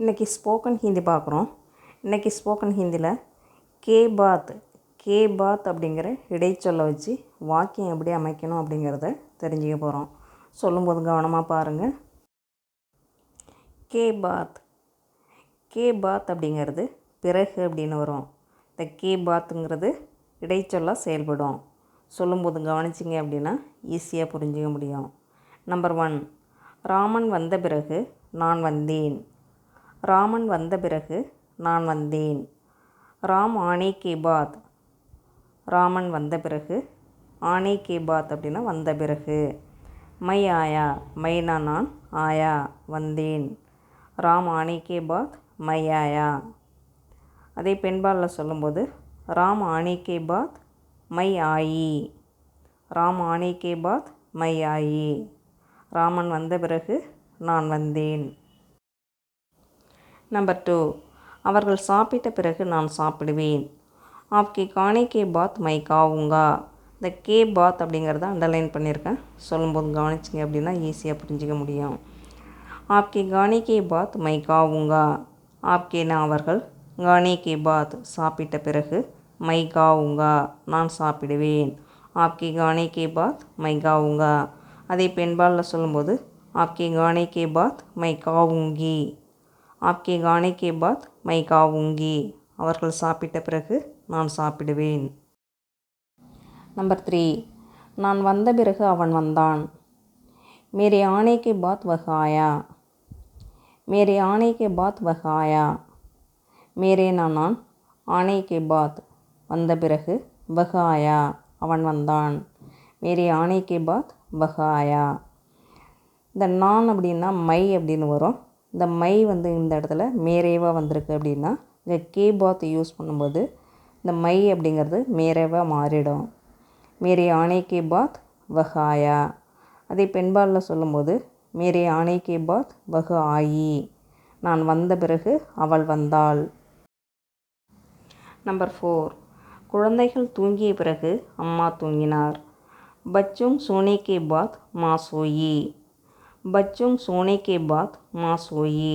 இன்றைக்கி ஸ்போக்கன் ஹிந்தி பார்க்குறோம். இன்றைக்கி ஸ்போக்கன் ஹிந்தியில் கே பாத் அப்படிங்கிற இடைச்சொல்லை வச்சு வாக்கியம் எப்படி அமைக்கணும் அப்படிங்கிறத தெரிஞ்சுக்க போகிறோம். சொல்லும்போது கவனமாக பாருங்கள். கே பாத் அப்படிங்கிறது பிறகு அப்படின்னு வரும். இந்த கே பாத்துங்கிறது இடைச்சொல்லாக செயல்படும். சொல்லும்போது கவனிச்சிங்க அப்படின்னா ஈஸியாக புரிஞ்சிக்க முடியும். நம்பர் 1, ராமன் வந்த பிறகு நான் வந்தேன். ராமன் வந்த பிறகு நான் வந்தேன். ராம் ஆனே கே பாத். ராமன் வந்த பிறகு ஆனே கே பாத் அப்படின்னா வந்த பிறகு. மை ஆயா. மைனா நான், ஆயா வந்தேன். ராம் ஆனே கே பாத் மை ஆயா. அதே பெண்பாலில் சொல்லும்போது ராம் ஆனே கே பாத் மை ஆயி. ராம் ஆனே கே பாத் மை ஆயி. ராமன் வந்த பிறகு நான் வந்தேன். நம்பர் 2, அவர்கள் சாப்பிட்ட பிறகு நான் சாப்பிடுவேன். ஆப்கே கானே கே பாத் மை காவுங்கா. இந்த கே பாத் அப்படிங்கிறத அண்டர்லைன் பண்ணியிருக்கேன். சொல்லும்போது கவனிச்சிங்க அப்படின்னா ஈஸியாக புரிஞ்சிக்க முடியும். ஆப்கே கானே கே பாத் மை காவுங்கா. ஆப்கேனா அவர்கள், கானே கே பாத் சாப்பிட்ட பிறகு, மை காவுங்கா நான் சாப்பிடுவேன். ஆப்கே கானே கே பாத் மை காவுங்கா. அதே பெண்பாலில் சொல்லும்போது ஆப்கே கானே கே பாத் மை காவுங்கி. ஆப்கே கானே கே பாத் மை காவுங்கி. அவர்கள் சாப்பிட்ட பிறகு நான் சாப்பிடுவேன். நம்பர் 3, நான் வந்த பிறகு அவன் வந்தான். மேரே ஆனே கே பாத் வஹ் ஆயா. மேரே ஆனே கே பாத் வஹ் ஆயா. மேரேனா நான், ஆனே கே பாத் வந்த பிறகு, வஹ் ஆயா அவன் வந்தான். மேரே ஆனே கே பாத் வஹ் ஆயா. இந்த நான் அப்படின்னா மை அப்படின்னு வரும். இந்த மை இந்த இடத்துல மேரேவாக வந்திருக்கு அப்படின்னா இந்த கே பாத் யூஸ் பண்ணும்போது இந்த மை அப்படிங்கிறது மேரேவாக மாறிடும். மேரே ஆனே கே பாத் வஹ் ஆயா. அதே பெண்பாலில் சொல்லும்போது மேரே ஆனே கே பாத் வஹ் ஆயி. நான் வந்த பிறகு அவள் வந்தாள். நம்பர் 4, குழந்தைகள் தூங்கிய பிறகு அம்மா தூங்கினார். பச்சுங் சோனே கே பாத் மா சோயி. பச்சுங் சோனே கே பாத் மா சோயி.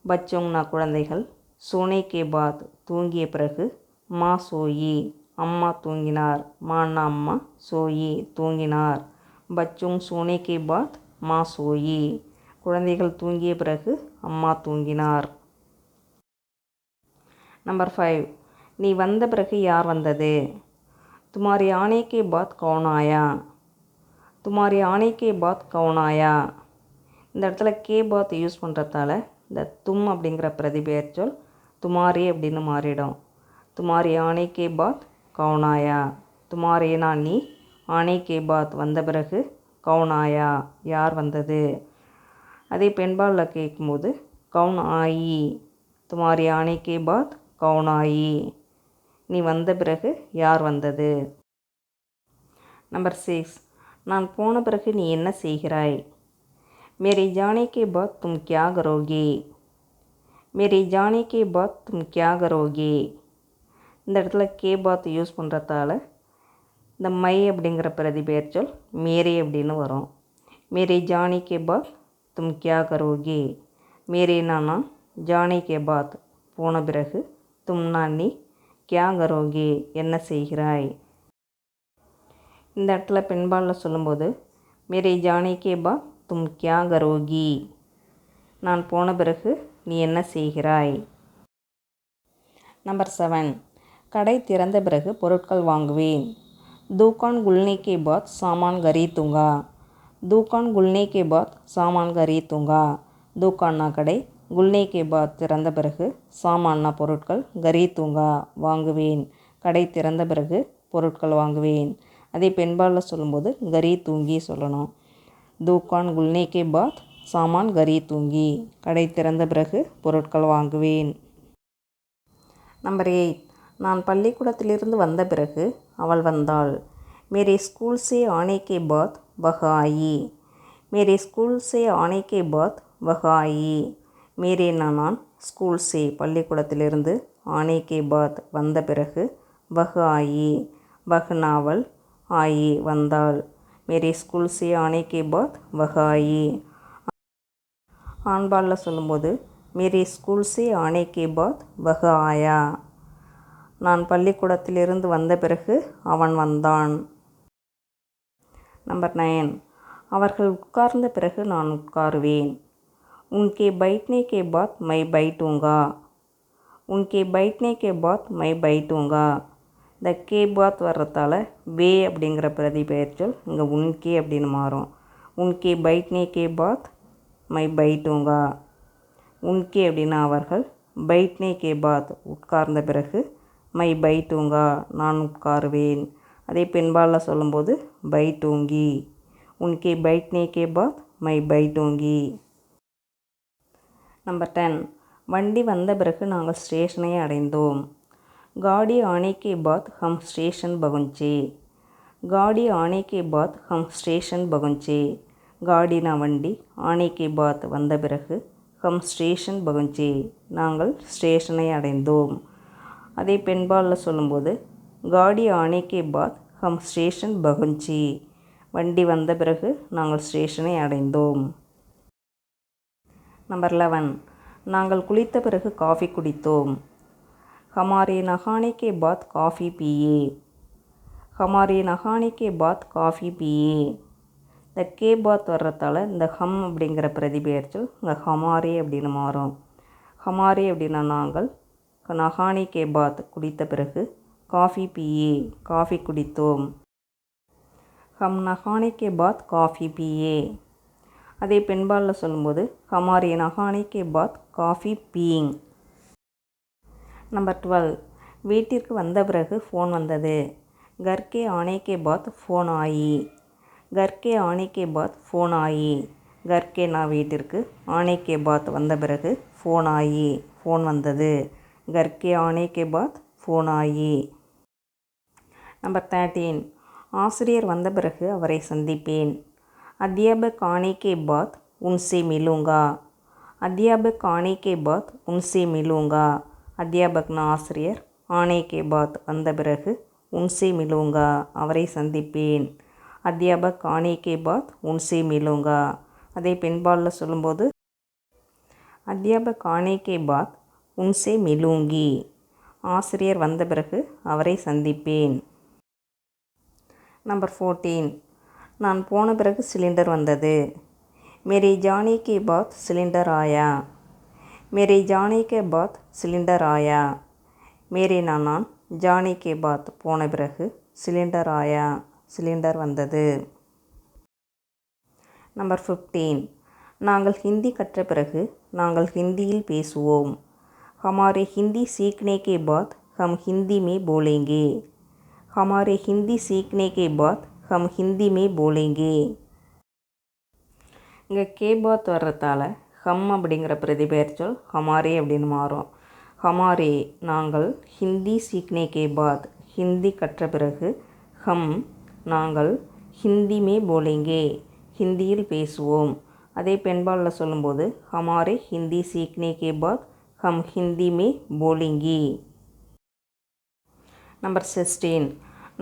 பச்சுங்னா குழந்தைகள், சோனே கே பாத் தூங்கிய பிறகு, மா சோயி அம்மா தூங்கினார். மான்னா அம்மா, சோயி தூங்கினார். பச்சுங் சோனே கே பாத் மா சோயி. குழந்தைகள் தூங்கிய பிறகு அம்மா தூங்கினார். நம்பர் 5, நீ வந்த பிறகு யார் வந்தது. துமாரி ஆனே கே பாத் கௌன் ஆயா. துமாரி ஆனே கே பாத் கௌன் ஆயா. இந்த இடத்துல கே பாத் யூஸ் பண்ணுறதால இந்த தும் அப்படிங்கிற பிரதிபெயர் சொல் துமாரி அப்படின்னு மாறிடும். துமாரி ஆனே கே பாத் கௌன் ஆயா. துமாரேனா நீ, ஆனே கே பாத் வந்த பிறகு, கௌன் ஆயா யார் வந்தது. அதே பெண்பாலில் கேட்கும்போது கௌன் ஆயி. துமாரி ஆனே கே பாத் கௌன் ஆயி. நீ வந்த பிறகு யார் வந்தது. நம்பர் 6, நான் போன பிறகு நீ என்ன செய்கிறாய். मेरे जाने के बाद तुम क्या करोगे. मेरे जाने के बाद तुम क्या करोगे. இந்த இடத்துல கே பாத் யூஸ் பண்ணுறதால இந்த மை அப்படிங்கிற பிரதிபெயர் சொல் மேரே அப்படின்னு வரும். மேரே ஜானே கே பாத் தும் கியா கரோகே. மேரேனா நான், ஜானே கே பாத் போன பிறகு, தும்னா நீ, கியா கரோகே என்ன செய்கிறாய். இந்த இடத்துல பெண்பாலில் சொல்லும்போது மேரே ஜானே கே பாத் தும் கியா கரோகி. நான் போன பிறகு நீ என்ன செய்கிறாய். நம்பர் 7, கடை திறந்த பிறகு பொருட்கள் வாங்குவேன். தூக்கான் குல்னே கே பாத் சாமான் கரீதுங்கா. தூக்கான் குல்னே கே பாத் சாமான் கரீதுங்கா. தூக்கான்னா கடை, குல்னே கே பாத் திறந்த பிறகு, சாமான்னா பொருட்கள், கரீதுங்கா வாங்குவேன். கடை திறந்த பிறகு பொருட்கள் வாங்குவேன். அதே பெண்பாலில் சொல்லும்போது கரீதூங்கி சொல்லணும். தூக்கான் குல்னே கே பாத் சாமான் கரீதூங்கி. கடை திறந்த பிறகு பொருட்கள் வாங்குவேன். நம்பர் 8, நான் பள்ளிக்கூடத்திலிருந்து வந்த பிறகு அவள் வந்தாள். மேரே ஸ்கூல் சே ஆனே கே பாத் வஹ் ஆயி. மேரே ஸ்கூல் சே ஆனே கே பாத் வஹ் ஆயி. மேரேனா நான், ஸ்கூல் சே பள்ளிக்கூடத்திலிருந்து, ஆனே கே பாத் வந்த பிறகு, வஹ் ஆயி வஹ்னா அவள், ஆயி வந்தாள். मेरे स्कूल से आने के बाद वह आई. ஆண்பாலில் சொல்லும்போது मेरे स्कूल से आने के बाद वह आया. நான் பள்ளிக்கூடத்திலிருந்து வந்த பிறகு அவன் வந்தான். நம்பர் 9. அவர்கள் உட்கார்ந்த பிறகு நான் உட்காருவேன். उनके बैठने के बाद मैं बैठूंगा. उनके बैठने के बाद मैं बैठूंगा. இந்த கே பாத் வர்றதால வே அப்படிங்கிற பிரதிபெயர்ச்சொல் இங்கே உன்கே அப்படின்னு மாறும். உன்கே பைட்னே கே பாத் மை பைட்டூங்கா. உன்கே அப்படின்னா அவர்கள், பைட்னே கே பாத் உட்கார்ந்த பிறகு, மை பைட்டூங்கா நான் உட்காருவேன். அதே பெண்பாலில் சொல்லும்போது பைட்டூங்கி. உன்கே பைட்னே கே பாத் மை பைட்டூங்கி. நம்பர் 10. வண்டி வந்த பிறகு நாங்கள் ஸ்டேஷனை அடைந்தோம். गाड़ी आने के बाद हम स्टेशन पहुँचे. गाड़ी आने के बाद हम स्टेशन पहुँचे. गाड़ीனா வண்டி, ஆனே கே பாத் வந்த பிறகு, ஹம் ஸ்டேஷன் பகுஞ்சே நாங்கள் ஸ்டேஷனை அடைந்தோம். அதே பெண்பாலில் சொல்லும்போது காடி ஆனே கே பாத் ஹம் ஸ்டேஷன் பகுஞ்சி. வண்டி வந்த பிறகு நாங்கள் ஸ்டேஷனை அடைந்தோம். நம்பர் 11. நாங்கள் குளித்த பிறகு காஃபி குடித்தோம். हमारे नहाने के बाद कॉफ़ी पिए. हमारे नहाने के बाद कॉफ़ी पिए. இந்த கே பாத் வர்றதால இந்த ஹம் அப்படிங்கிற பிரதிபெயர்ச்சொல் இங்கே ஹமாரே அப்படின்னு மாறும். ஹமாரே அப்படின்னா நாங்கள், நஹானி கே பாத் குடித்த பிறகு, காஃபி பியே காஃபி குடித்தோம். ஹம் நஹானே கே பாத் காஃபி பியே. அதே பெண்பாலில் சொல்லும்போது ஹமாரே நஹானே கே பாத் காஃபி பீயிங். நம்பர் 12. வீட்டிற்கு வந்த பிறகு ஃபோன் வந்தது. கர்கே ஆனே கே பாத் ஃபோன் ஆயி. கர்கே ஆனே கே பாத் ஃபோன் ஆயி. கர்கேனா வீட்டிற்கு, ஆனே கே பாத் வந்த பிறகு, ஃபோன் ஆயி ஃபோன் வந்தது. கர்கே ஆனே கே பாத் ஃபோன் ஆயி. நம்பர் 13. ஆசிரியர் வந்த பிறகு அவரை சந்திப்பேன். அத்தியாபக் ஆனே கே பாத் உன்சே மிலூங்கா. அத்தியாபக் ஆனே கே பாத் உன்சே மிலூங்கா. அத்தியாபக்னா ஆசிரியர், ஆனே கே பாத் வந்த பிறகு, உன்சே மிலூங்கா அவரை சந்திப்பேன். அத்தியாபக் ஆனே கே பாத் உன்சே மிலூங்கா. அதே பெண்பாலில் சொல்லும்போது அத்தியாபக் ஆனே கே பாத் உன்சே மிலூங்கி. ஆசிரியர் வந்த பிறகு அவரை சந்திப்பேன். நம்பர் 14. நான் போன பிறகு சிலிண்டர் வந்தது. மேரே ஜானே கே பாத் சிலிண்டர் ஆயா. मेरे जाने के बाद சிலிண்டர் ஆயா. மேரேனா நான், ஜானே கே பாத் போன பிறகு, சிலிண்டர் ஆயா சிலிண்டர் வந்தது. நம்பர் 15. நாங்கள் ஹிந்தி கற்ற பிறகு நாங்கள் ஹிந்தியில் பேசுவோம். ஹமாரே ஹிந்தி சீக்னே கே பாத் ஹம் ஹிந்தி மே போலேங்கே. ஹமாரே ஹிந்தி சீக்னே கே பாத் ஹம் ஹிந்தி மே போலேங்கே. இங்கே கே பாத் வர்றதால ஹம் அப்படிங்கிற பிரதிபெயர்ச்சொல் ஹமாரே அப்படின்னு மாறும். ஹமாரே நாங்கள், ஹிந்தி சீக்னே கே பாத் ஹிந்தி கற்ற பிறகு, ஹம் நாங்கள், ஹிந்தி மே போலேங்கே ஹிந்தியில் பேசுவோம். அதே பெண்பாலில் சொல்லும்போது ஹமாரே ஹிந்தி சீக்னே கே பாத் ஹம் ஹிந்தி மே போலேங்கி. நம்பர் 16.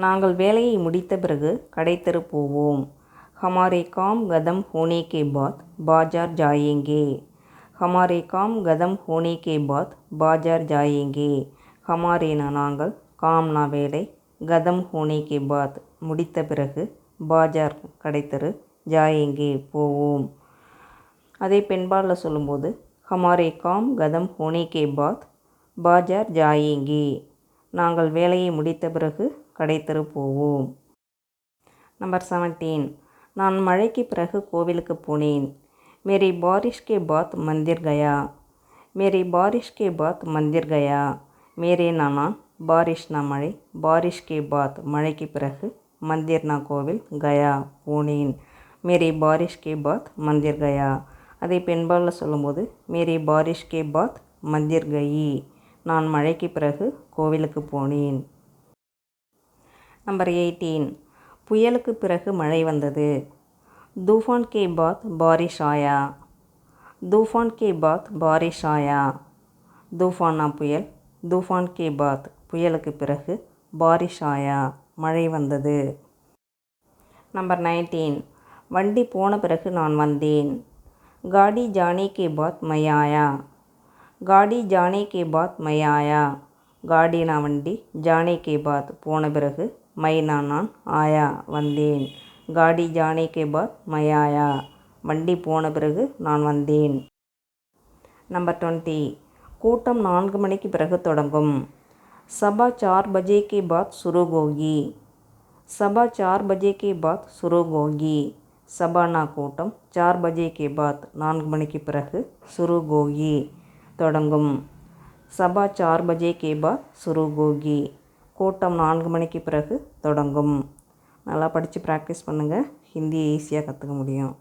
நாங்கள் வேலையை முடித்த பிறகு கடைத்தெரு போவோம். हमारे काम खत्म होने के बाद बाज़ार जाएंगे. हमारे काम खत्म होने के बाद बाज़ार जाएंगे. हमारेனா நாங்கள், காம்னா வேலை, கதம் ஹோனே கே பாத் முடித்த பிறகு, பாஜார் கடைத்தெரு, ஜாயேங்கே போவோம். அதே பெண்பாலில் சொல்லும்போது ஹமாரே காம் கதம் ஹோனே கே பாத் பாஜார் ஜாயேங்கே நாங்கள் வேலையை முடித்த பிறகு கடைத்தெரு போவோம். நம்பர் 17. நான் மழைக்கு பிறகு கோவிலுக்கு போனேன். மேரி பாரிஷ் கே பாத் மந்திர் கயா. மேரி பாரிஷ் கே பாத் மந்திர் கயா. மேரேனா நான், பாரிஷ்னா மழை, பாரிஷ் கே பாத் மழைக்கு பிறகு, மந்திர்னா கோவில், கயா போனேன். மேரி பாரிஷ் கே பாத் மந்திர் கயா. அதை பெண்பாலில் சொல்லும்போது மேரி பாரிஷ் கே பாத் மந்திர் கயி நான் மழைக்கு பிறகு கோவிலுக்கு போனேன். நம்பர் 18. புயலுக்கு பிறகு மழை வந்தது. தூஃபான் கே பாத் பாரிஷ் ஆயா. தூஃபான் கே பாத் பாரிஷ் ஆயா. தூஃபான்னா புயல், தூஃபான் கே பாத் புயலுக்கு பிறகு, பாரிஷ் ஆயா மழை வந்தது. நம்பர் 19. வண்டி போன பிறகு நான் வந்தேன். காடி ஜானே கே பாத் மை ஆயா. गाड़ी जाने के बाद मैं आया. गाடினா வண்டி, जाने के बाद போன பிறகு, मैனா நான், आया வந்தேன். गाड़ी जाने के बाद मैं आया. வண்டி போன பிறகு நான் வந்தேன். நம்பர் 20. கூட்டம் 4 மணிக்கு பிறகு தொடங்கும். सभा 4 बजे के बाद शुरू होगी. सभा 4 बजे के बाद शुरू होगी. சபானா கூட்டம், 4 बजे के बाद 4 மணிக்கு பிறகு, शुरू होगी தொடங்கும். சபா 4 बजे के बाद शुरू होगी. கூட்டம் 4 மணிக்கு பிறகு தொடங்கும். நல்லா படித்து ப்ராக்டிஸ் பண்ணுங்கள். ஹிந்தியை ஈஸியாக கற்றுக்க முடியும்.